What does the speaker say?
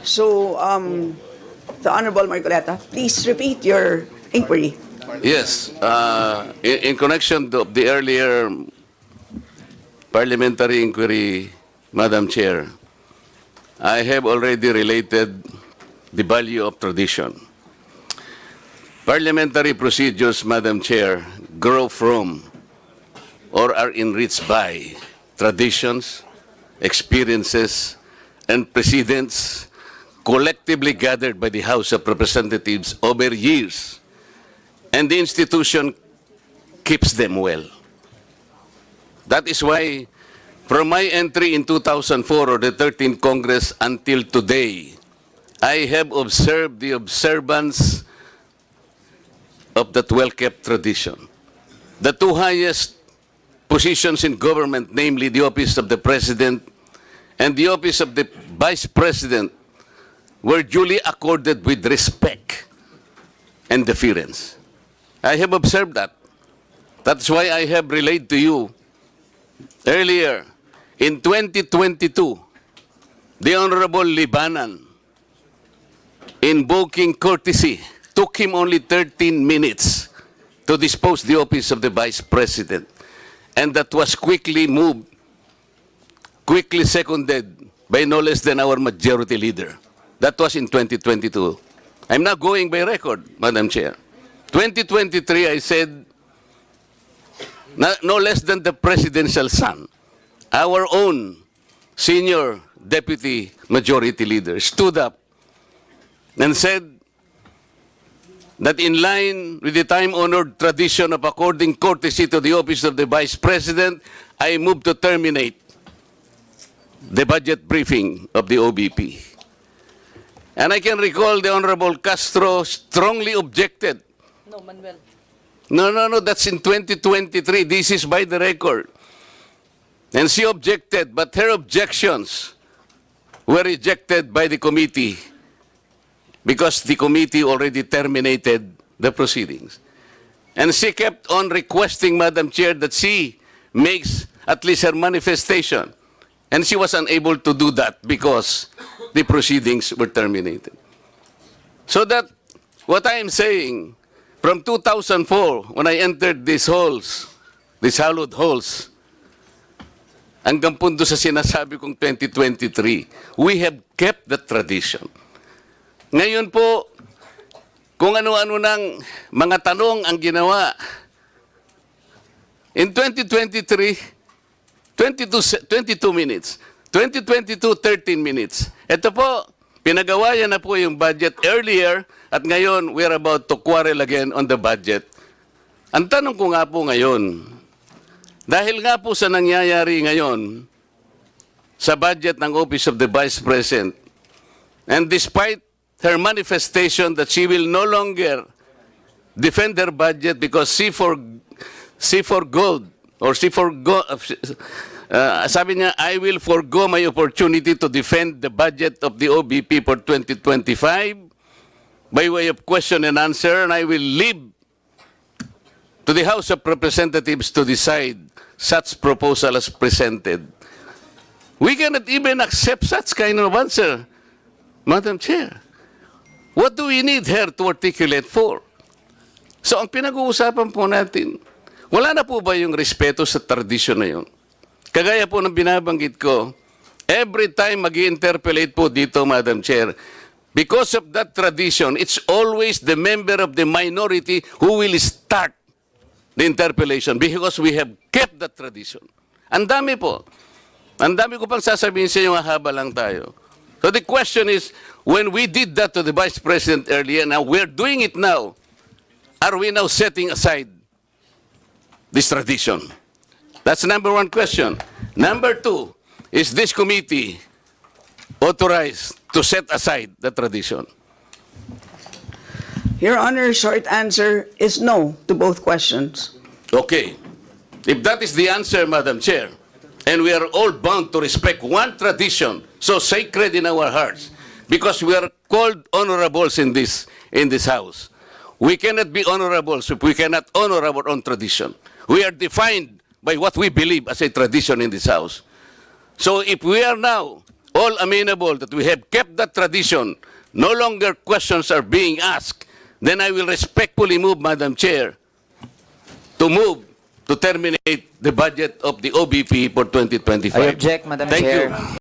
So, the Honorable Marcoleta, please repeat your inquiry. Yes, in connection to the earlier parliamentary inquiry, Madam Chair, I have already related the value of tradition. Parliamentary procedures, Madam Chair, grow from or are enriched by traditions, experiences, and precedents collectively gathered by the House of Representatives over years, and the institution keeps them well. That is why, from my entry in 2004 or the 13th Congress until today, I have observed the observance of that well-kept tradition. The two highest positions in government, namely the office of the President and the office of the Vice President, were duly accorded with respect and deference. I have observed that. That's why I have relayed to you earlier, in 2022, the Honorable Libanan, invoking courtesy, took him only 13 minutes to dispose the office of the Vice President. And that was quickly moved, quickly seconded by no less than our majority leader. That was in 2022. I'm not going by record, Madam Chair. 2023, I said, no less than the presidential son, our own senior deputy majority leader, stood up and said that in line with the time-honored tradition of according courtesy to the office of the Vice President, I move to terminate the budget briefing of the OBP. And I can recall the Honorable Castro strongly objected. No, Manuel. No, that's in 2023. This is by the record. And she objected, but her objections were rejected by the committee because the committee already terminated the proceedings. And she kept on requesting, Madam Chair, that she makes at least her manifestation. And she was unable to do that because the proceedings were terminated. So that what I am saying, from 2004, when I entered these halls, these hallowed halls, hanggang punto sa sinasabi kong 2023, we have kept the tradition. Ngayon po, kung ano-ano ng mga tanong ang ginawa, in 2023, 22 minutes. 2022, 13 minutes. Ito po, pinagawa yan na po yung budget earlier at ngayon we're about to quarrel again on the budget. Ang tanong ko nga po ngayon, dahil nga po sa nangyayari ngayon sa budget ng Office of the Vice President, and despite her manifestation that she will no longer defend her budget because she forgoed, sabi niya, I will forgo my opportunity to defend the budget of the OBP for 2025 by way of question and answer, and I will leave to the House of Representatives to decide such proposal as presented. We cannot even accept such kind of answer, Madam Chair. What do we need her to articulate for? So ang pinag-uusapan po natin, wala na po ba yung respeto sa tradisyon na yun? Kagaya po ng binabanggit ko, every time mag-interpellate po dito, Madam Chair, because of that tradition, it's always the member of the minority who will start the interpellation because we have kept that tradition. Ang dami po. Ang dami ko pang sasabihin sa inyo, haba lang tayo. So the question is, when we did that to the Vice President earlier, now we're doing it now, are we now setting aside this tradition? That's number one question. Number two, is this committee authorized to set aside the tradition? Your Honor, short answer is no to both questions. Okay. If that is the answer, Madam Chair, and we are all bound to respect one tradition so sacred in our hearts, because we are called honorables in this house. We cannot be honorables if we cannot honor our own tradition. We are defined by what we believe as a tradition in this house. So if we are now all amenable that we have kept that tradition, no longer questions are being asked, then I will respectfully move, Madam Chair, to terminate the budget of the OBP for 2025. I object, Madam Thank Chair. you.